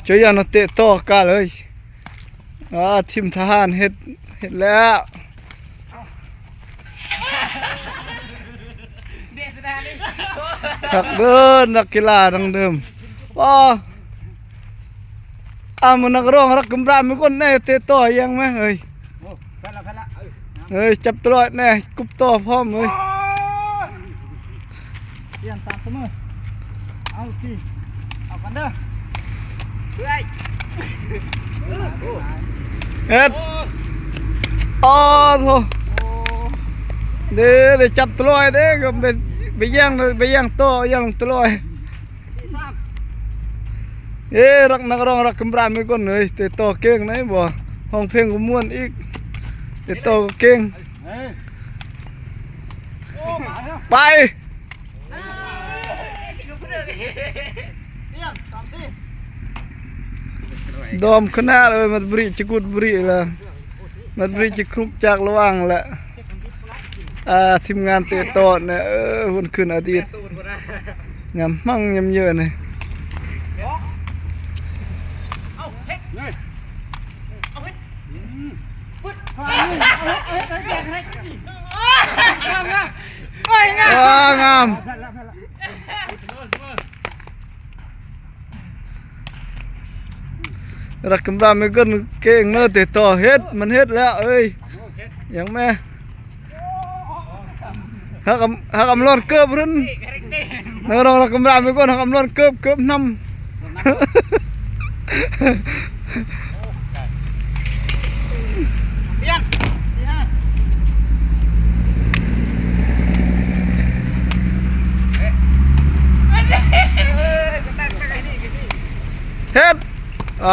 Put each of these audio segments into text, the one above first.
ช่วยยันเตะต่อกันเลยทีมทหารเห็ดแล้วนักเดินนักกีฬาดังเดิมมันนักร้องรักกำราไม่ก้นแน่เตะต่อยังไหมเฮ้ยจับตัวแน่กุบต่อพร้อมเลยเปลี่ยนตามเสมอเอาสิเอากันเด้อเฮ็ดโธ่เดี๋ยวจับตัวเด้ก็ไปย่างโตย่างตัวรักนักร้องรักกำราไม่ก้นเลยแต่โตเก่งไหนบ่ห้องเพลงก็ม่วนอีกแต่โตเก่งไปดอมขนาดเลยมันบริจิกุดบริละมันบริจิครุบจากระวังแหละทีมงานเตะโตเนี่ยวันคืนอาทิตย์ยำมั่งยำเยอะเลยงามรักกำลังไม่ก้นเก่งเนอะแต่ต่อเฮ็ดมันเฮ็ดแล้วเอ้ยอย่างแม่หักกำลังเกือบรุ่นนักร้องรักกำลังไม่ก้นหักกำลังเกือบนำเฮ็ดเ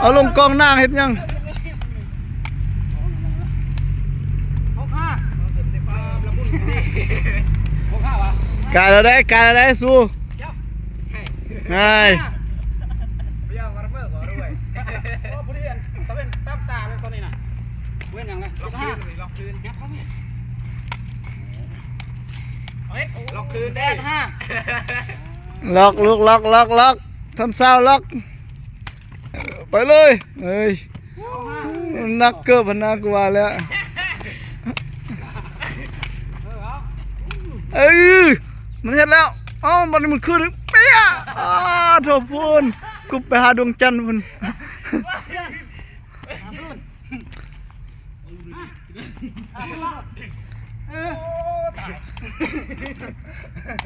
อาลงกองนางเฮ็ดยังกายอะไรสู้ไงล็อกคืนแดนห้าล็อกลูกล็อกท่านสาวล็อกไปเลยเฮ้ยนักเกือบพนักกว่าแล้วมันเห็นแล้วมันขึ้นเปี้ยโถพูนกุบไปหาดวงจันทร์พูน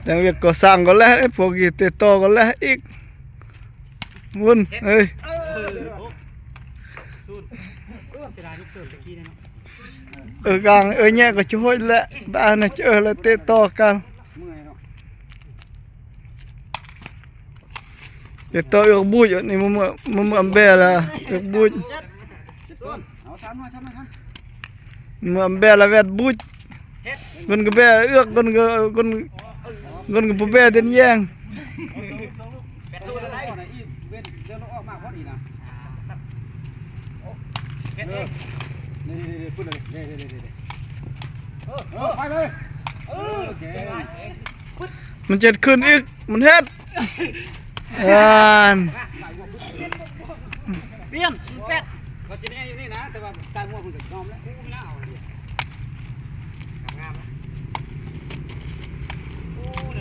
แต่เวียกก่อสร้างก็แล้วพวกกีเตะโตก็แล้วอีกวุ้นเฮ้ยกลางแย่ก็ช่วยแหละบ้านน่ะแล้วเตะโตกันเตะโตยกบุญนี่มึงอัมเบล่ะยกบุญมึงอัมเบล่ะเวทบุญคนก็เบะคนก็ผู้เบะเดินแย่งมันจะขึ้นอีกมันเฮ็ดเปลี่ยนเป็ดก็จะได้อยู่นี่นะแต่ว่าการมั่วคุณจะยอมแล้วไม่น่าเอาเลยงาม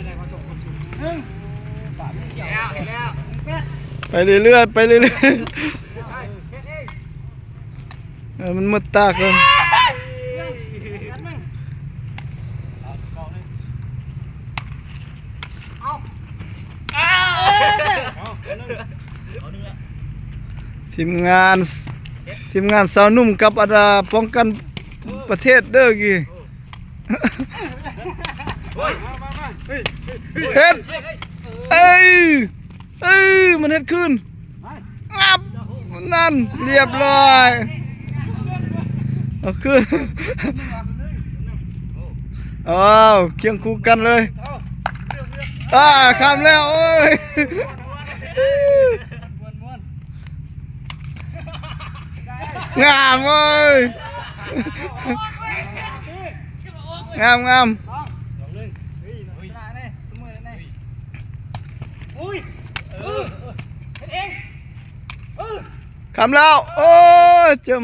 ได้มาส่งคนสูงไปเรื่อยมันมืดตาเกินทีมงานสาวนุ่มกับป้องกันประเทศเด้อกี่เฮ็ดมันเฮ็ดขึ้นงับนั่นเรียบร้อยเอาขึ้นเคียงคู่กันเลยข้ามแล้วโอ้ยงามเว้ยงาม อุ้ยเองคำแล้วโอ้ยเจอ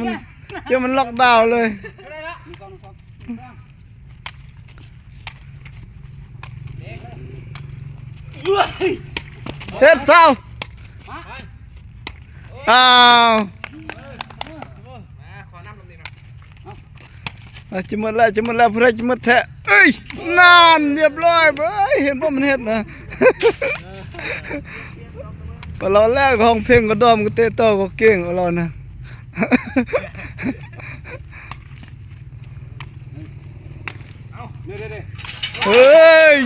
มันล็อกดาวน์เลยได้ละมีกองสองเฮ็ดเศร้าอ้าวขอน้ำลงดินะจะหมดแล้วพระจะหมดแท้เอ้ยนานเรียบร้อยเบ้ยเห็นว่ามันเฮ็ดนะพอเราแรกของเพลงก็ดอมก็เตะต่อก็เก่งกว่าเรานะเฮ้ย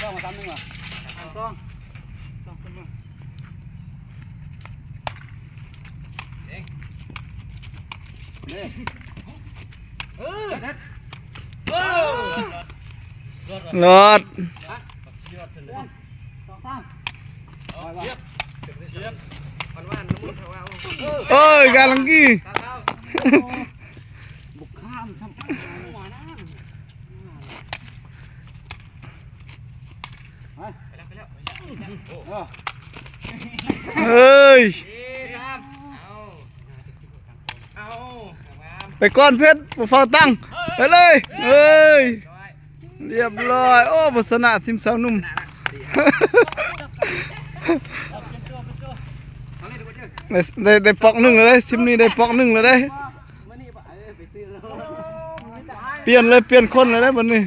ซองมาซ้ำนึงเหรอซองเสมอเองนี่รอดเอ้ยกาลังกี้บุกข้ามซ้ำเฮ้ยไปก้อนเพชรเฝ้าตั้งไปเลยเฮ้ยเรียบร้อยโอ้บุษณะสิมสาวนุ่มได้ปอกหนึ่งเลยทีมนี้ได้ปอกหนึ่งเลยได้เปลี่ยนคนเลยได้บนนี้